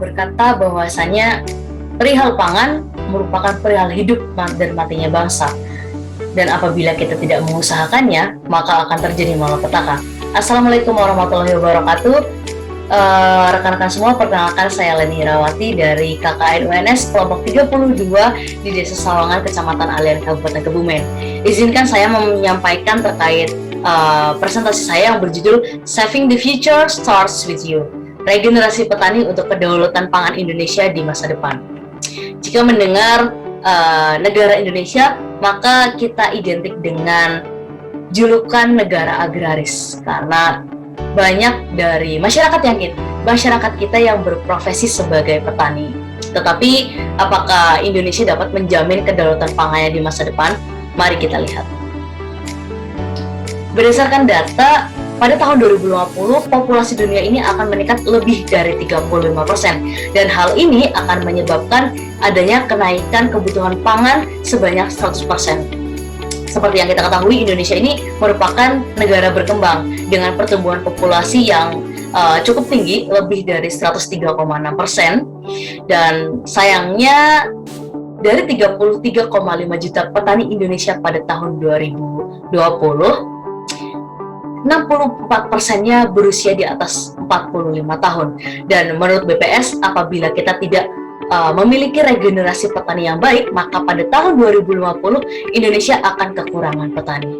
berkata bahwasanya perihal pangan merupakan perihal hidup dan matinya bangsa. Dan apabila kita tidak mengusahakannya, maka akan terjadi malapetaka. Assalamualaikum warahmatullahi wabarakatuh. Rekan-rekan semua, perkenalkan saya Leni Rawati dari KKN UNS kelompok 32 di Desa Sawangan, Kecamatan Alian, Kabupaten Kebumen. Izinkan saya menyampaikan terkait presentasi saya yang berjudul Saving the Future Starts with You. Regenerasi petani untuk kedaulatan pangan Indonesia di masa depan. Jika mendengar negara Indonesia, maka kita identik dengan julukan negara agraris karena banyak dari masyarakat kita yang berprofesi sebagai petani. Tetapi apakah Indonesia dapat menjamin kedaulatan pangannya di masa depan? Mari kita lihat. Berdasarkan data, pada tahun 2050, populasi dunia ini akan meningkat lebih dari 35%, dan hal ini akan menyebabkan adanya kenaikan kebutuhan pangan sebanyak 100%. Seperti yang kita ketahui, Indonesia ini merupakan negara berkembang dengan pertumbuhan populasi yang cukup tinggi, lebih dari 103,6%, dan sayangnya dari 33,5 juta petani Indonesia pada tahun 2020, 64%-nya berusia di atas 45 tahun. Dan menurut BPS, apabila kita tidak memiliki regenerasi petani yang baik, maka pada tahun 2050 Indonesia akan kekurangan petani.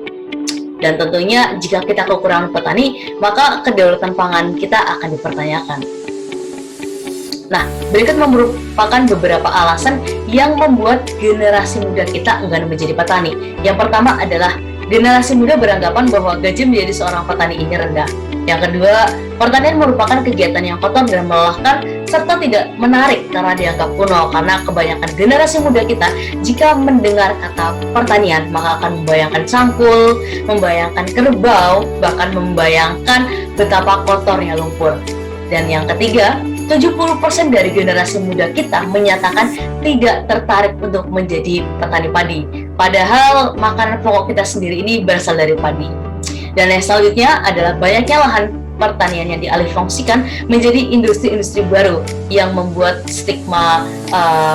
Dan tentunya jika kita kekurangan petani, maka kedaulatan pangan kita akan dipertanyakan. Nah, berikut merupakan beberapa alasan yang membuat generasi muda kita enggan menjadi petani. Yang pertama adalah generasi muda beranggapan bahwa gaji menjadi seorang petani ini rendah. Yang kedua, pertanian merupakan kegiatan yang kotor dan melelahkan serta tidak menarik karena dianggap kuno, karena kebanyakan generasi muda kita jika mendengar kata pertanian maka akan membayangkan cangkul, membayangkan kerbau, bahkan membayangkan betapa kotornya lumpur. Dan yang ketiga, 70% dari generasi muda kita menyatakan tidak tertarik untuk menjadi petani padi. Padahal makanan pokok kita sendiri ini berasal dari padi. Dan yang selanjutnya adalah banyaknya lahan pertanian yang dialihfungsikan menjadi industri-industri baru yang membuat stigma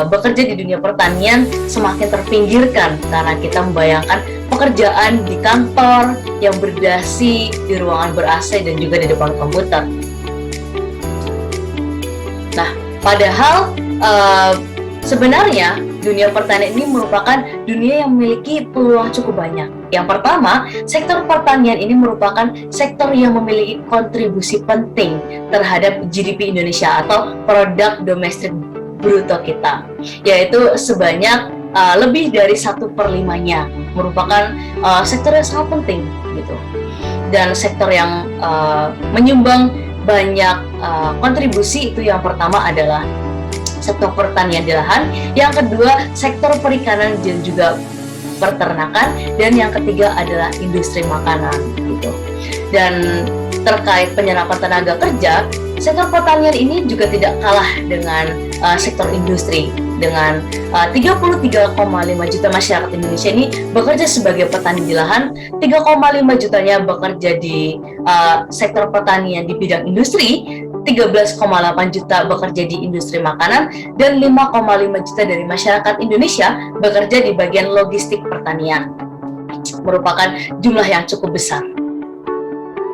bekerja di dunia pertanian semakin terpinggirkan karena kita membayangkan pekerjaan di kantor yang berdasi, di ruangan ber-AC dan juga di depan komputer. Nah, padahal sebenarnya dunia pertanian ini merupakan dunia yang memiliki peluang cukup banyak. Yang pertama, sektor pertanian ini merupakan sektor yang memiliki kontribusi penting terhadap GDP Indonesia atau produk domestik bruto kita, yaitu sebanyak lebih dari 1/5-nya merupakan sektor yang sangat penting gitu. Dan sektor yang menyumbang banyak kontribusi itu yang pertama adalah sektor pertanian di lahan, yang kedua sektor perikanan dan juga peternakan, dan yang ketiga adalah industri makanan gitu. Dan terkait penyerapan tenaga kerja, sektor pertanian ini juga tidak kalah dengan sektor industri. Dengan 33,5 juta masyarakat Indonesia ini bekerja sebagai petani di lahan, 3,5 jutanya bekerja di sektor pertanian di bidang industri, 13,8 juta bekerja di industri makanan, dan 5,5 juta dari masyarakat Indonesia bekerja di bagian logistik pertanian. Merupakan jumlah yang cukup besar.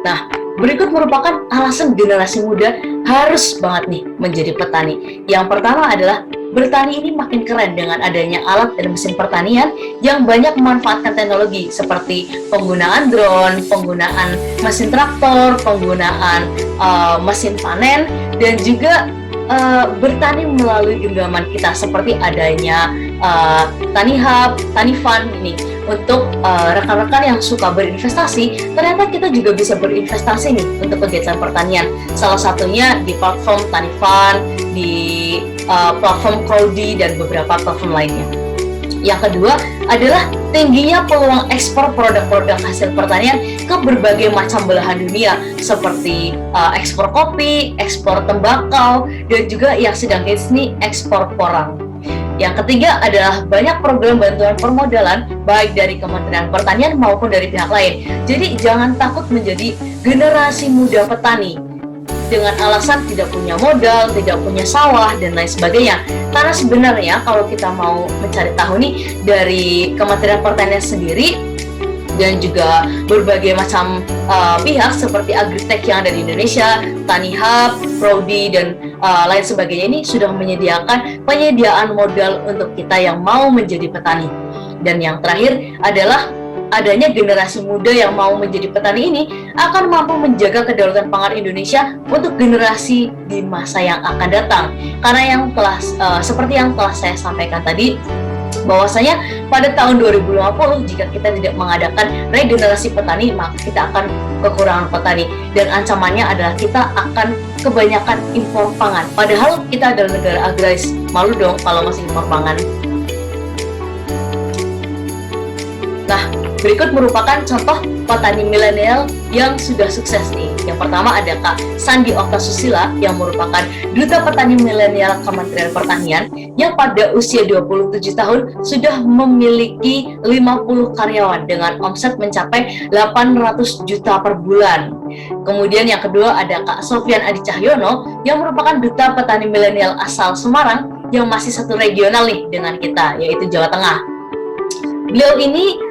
Nah, berikut merupakan alasan generasi muda harus banget nih menjadi petani. Yang pertama adalah bertani ini makin keren dengan adanya alat dan mesin pertanian yang banyak memanfaatkan teknologi seperti penggunaan drone, penggunaan mesin traktor, penggunaan mesin panen, dan juga bertani melalui genggaman kita seperti adanya Tani Hub, Tani Fund ini. Untuk rekan-rekan yang suka berinvestasi, ternyata kita juga bisa berinvestasi nih untuk kegiatan pertanian. Salah satunya di platform Tani Fund, di platform Crowdy, dan beberapa platform lainnya. Yang kedua adalah tingginya peluang ekspor produk-produk hasil pertanian ke berbagai macam belahan dunia seperti ekspor kopi, ekspor tembakau, dan juga yang sedang hits nih ekspor porang. Yang ketiga adalah banyak program bantuan permodalan baik dari Kementerian Pertanian maupun dari pihak lain. Jadi jangan takut menjadi generasi muda petani. dengan alasan tidak punya modal, tidak punya sawah, dan lain sebagainya. Karena sebenarnya kalau kita mau mencari tahu nih dari Kementerian Pertanian sendiri, dan juga berbagai macam pihak seperti Agritech yang ada di Indonesia, Tanihub, Prodi, dan lain sebagainya ini sudah menyediakan penyediaan modal untuk kita yang mau menjadi petani. Dan yang terakhir adalah adanya generasi muda yang mau menjadi petani ini akan mampu menjaga kedaulatan pangan Indonesia untuk generasi di masa yang akan datang. Karena yang telah seperti yang telah saya sampaikan tadi, bahwasanya pada tahun 2050 jika kita tidak mengadakan regenerasi petani, maka kita akan kekurangan petani, dan ancamannya adalah kita akan kebanyakan impor pangan. Padahal kita adalah negara agraris, malu dong kalau masih impor pangan. Nah, berikut merupakan contoh petani milenial yang sudah sukses nih. Yang pertama ada Kak Sandi Oktasusila yang merupakan Duta Petani Milenial Kementerian Pertanian yang pada usia 27 tahun sudah memiliki 50 karyawan dengan omset mencapai 800 juta per bulan. Kemudian yang kedua ada Kak Sofian Adi Cahyono yang merupakan Duta Petani Milenial asal Semarang yang masih satu regional nih dengan kita, yaitu Jawa Tengah. Beliau ini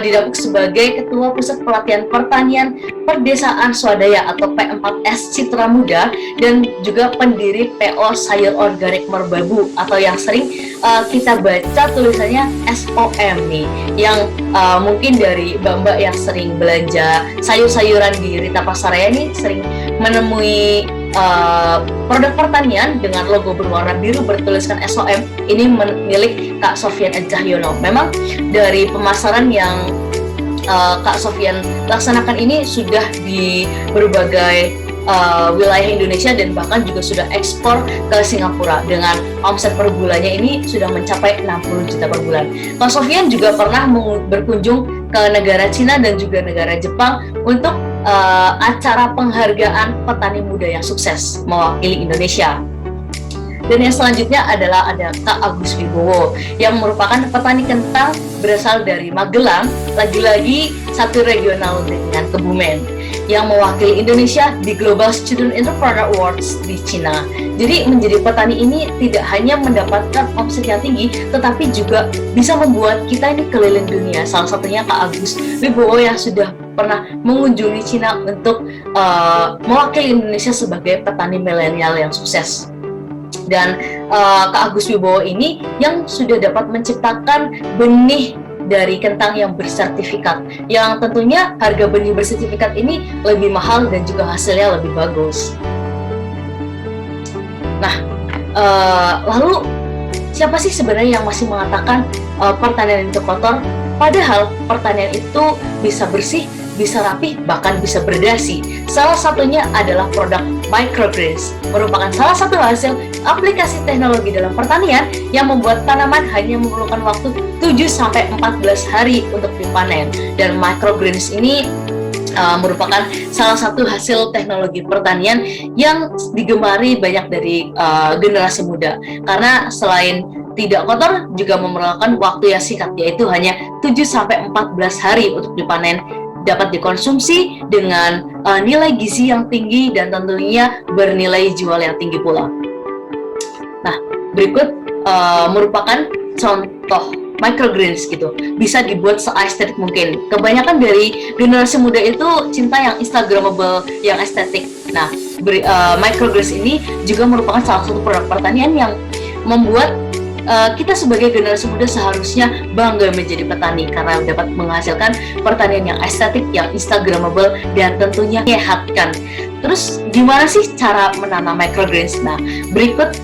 didapuk sebagai Ketua Pusat Pelatihan Pertanian Perdesaan Swadaya atau P4S Citra Muda, dan juga pendiri PO Sayur Organik Merbabu atau yang sering kita baca tulisannya SOM nih, yang mungkin dari mbak-mbak yang sering belanja sayur-sayuran di Rita Pasaraya ini sering menemui produk pertanian dengan logo berwarna biru bertuliskan SOM ini milik Kak Sofian Adi Cahyono. Memang dari pemasaran yang Kak Sofian laksanakan ini sudah di berbagai wilayah Indonesia dan bahkan juga sudah ekspor ke Singapura dengan omset per bulannya ini sudah mencapai 60 juta per bulan. Kak Sofian juga pernah berkunjung ke negara Cina dan juga negara Jepang untuk acara penghargaan petani muda yang sukses mewakili Indonesia. Dan yang selanjutnya adalah ada Kak Agus Wibowo yang merupakan petani kentang berasal dari Magelang, lagi-lagi satu regional dengan Kebumen, yang mewakili Indonesia di Global Student Entrepreneur Awards di Cina. Jadi menjadi petani ini tidak hanya mendapatkan omset yang tinggi, tetapi juga bisa membuat kita ini keliling dunia. Salah satunya Kak Agus Wibowo yang sudah pernah mengunjungi Cina untuk mewakili Indonesia sebagai petani milenial yang sukses. Dan Kak Agus Wibowo ini yang sudah dapat menciptakan benih dari kentang yang bersertifikat, yang tentunya harga benih bersertifikat ini lebih mahal dan juga hasilnya lebih bagus. Nah, lalu siapa sih sebenarnya yang masih mengatakan pertanian itu kotor? Padahal pertanian itu bisa bersih, bisa rapi, bahkan bisa berdasi. Salah satunya adalah produk microgreens, merupakan salah satu hasil aplikasi teknologi dalam pertanian yang membuat tanaman hanya memerlukan waktu 7-14 hari untuk dipanen. Dan microgreens ini merupakan salah satu hasil teknologi pertanian yang digemari banyak dari generasi muda, karena selain tidak kotor juga memerlukan waktu yang singkat, yaitu hanya 7-14 hari untuk dipanen, dapat dikonsumsi dengan nilai gizi yang tinggi dan tentunya bernilai jual yang tinggi pula. Nah, berikut merupakan contoh microgreens gitu, bisa dibuat se-estetik mungkin. Kebanyakan dari generasi muda itu cinta yang instagramable, yang estetik. Nah, microgreens ini juga merupakan salah satu produk pertanian yang membuat kita sebagai generasi muda seharusnya bangga menjadi petani karena dapat menghasilkan pertanian yang estetik, yang instagramable, dan tentunya menyehatkan. Terus gimana sih cara menanam microgreens? Nah, berikut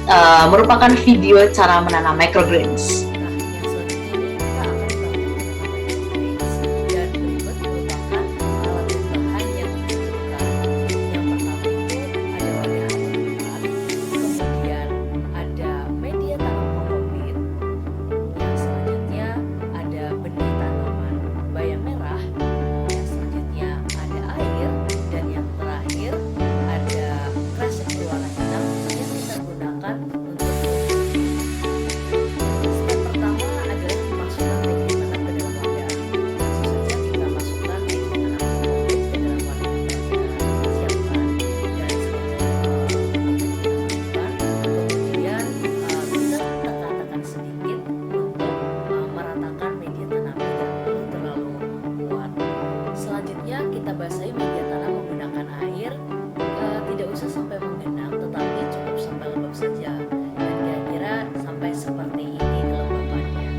merupakan video cara menanam microgreens. kita basahi media tanam menggunakan air, tidak usah sampai menggenang, tetapi cukup sampai lembab saja. Dan kira-kira sampai seperti ini kelembapannya.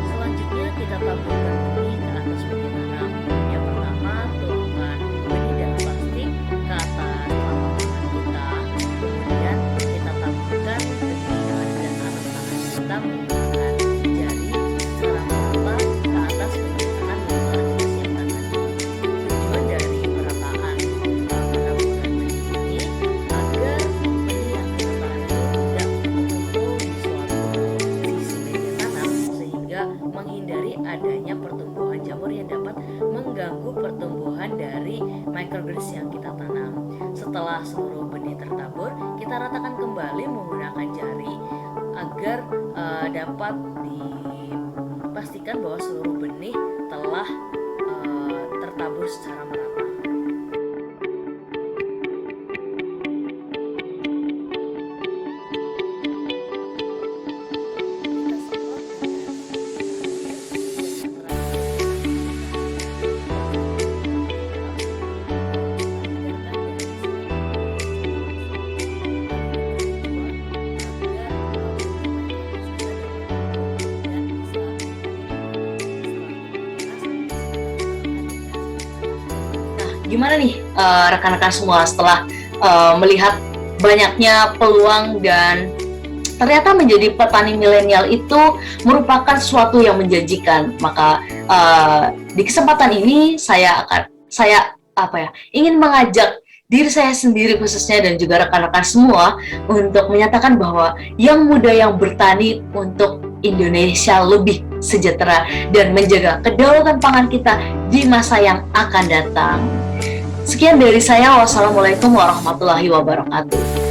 Selanjutnya kita taburkan benih ke atas media tanam. Yang pertama, tuangkan benih dalam plastik ke atas telapak tangan kita. Kemudian kita taburkan benih yang ada di atas tangan kita menggunakan jari secara merata ke atas media tanam yang telah kita siapkan tadi. Tujuan dari perataan penaburan benih ini agar benih yang kita tanam itu tidak mengumpul di suatu sisi media tanam, sehingga menghindari adanya pertumbuhan jamur yang dapat mengganggu pertumbuhan dari microgreens yang kita tanam. Setelah seluruh benih tertabur, kita ratakan kembali menggunakan jari agar dapat dipastikan bahwa seluruh benih telah tertabur secara merata. Gimana nih rekan-rekan semua setelah melihat banyaknya peluang dan ternyata menjadi petani milenial itu merupakan suatu yang menjanjikan. Maka di kesempatan ini saya ingin mengajak diri saya sendiri khususnya dan juga rekan-rekan semua untuk menyatakan bahwa yang muda yang bertani untuk Indonesia lebih sejahtera dan menjaga kedaulatan pangan kita di masa yang akan datang. Sekian dari saya. Wassalamualaikum warahmatullahi wabarakatuh.